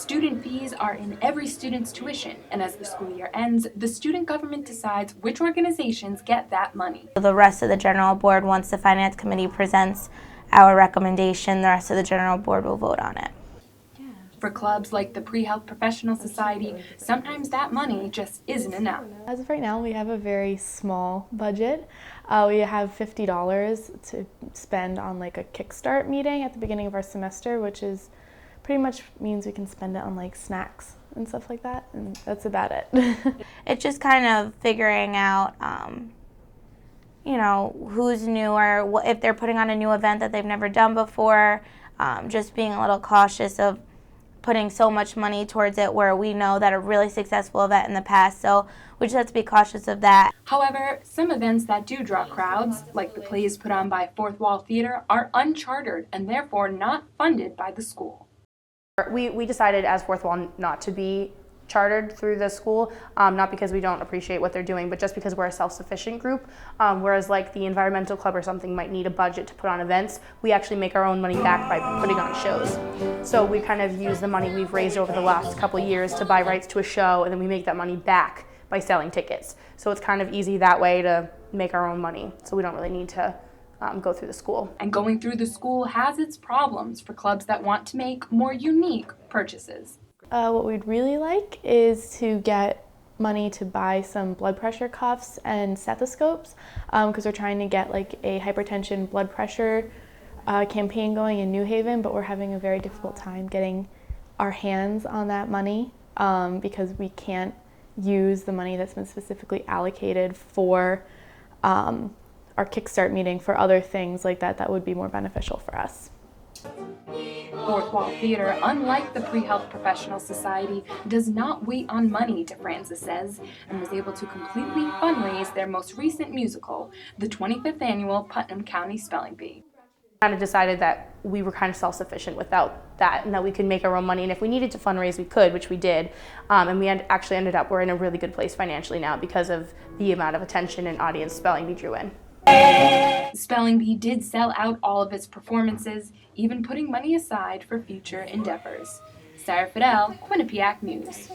Student fees are in every student's tuition, and as the school year ends, the student government decides which organizations get that money. The rest of the general board, once the finance committee presents our recommendation, the rest of the general board will vote on it. For clubs like the Pre-Health Professional Society, sometimes that money just isn't enough. As of right now, we have a very small budget. We have $50 to spend on like a Kickstart meeting at the beginning of our semester, which is pretty much means we can spend it on like snacks and stuff like that, and that's about it. It's just kind of figuring out, who's new or if they're putting on a new event that they've never done before, just being a little cautious of putting so much money towards it where we know that a really successful event in the past, so we just have to be cautious of that. However, some events that do draw crowds, like the plays put on by Fourth Wall Theater, are unchartered and therefore not funded by the school. We decided as Fourth Wall not to be chartered through the school, not because we don't appreciate what they're doing, but just because we're a self-sufficient group, whereas like the environmental club or something might need a budget to put on events, we actually make our own money back by putting on shows. So we kind of use the money we've raised over the last couple of years to buy rights to a show, and then we make that money back by selling tickets. So it's kind of easy that way to make our own money, so we don't really need to go through the school. And going through the school has its problems for clubs that want to make more unique purchases. What we'd really like is to get money to buy some blood pressure cuffs and stethoscopes, because we're trying to get like a hypertension blood pressure campaign going in New Haven, but we're having a very difficult time getting our hands on that money because we can't use the money that's been specifically allocated for our Kickstart meeting for other things like that would be more beneficial for us. Fourth Wall Theater, unlike the Pre-Health Professional Society, does not wait on money, DeFrancis says, and was able to completely fundraise their most recent musical, the 25th annual Putnam County Spelling Bee. Kind of decided that we were kind of self-sufficient without that, and that we could make our own money, and if we needed to fundraise, we could, which we did, and we actually ended up, we're in a really good place financially now because of the amount of attention and audience Spelling Bee drew in. The Spelling Bee did sell out all of its performances, even putting money aside for future endeavors. Sarah Fidel, Quinnipiac News.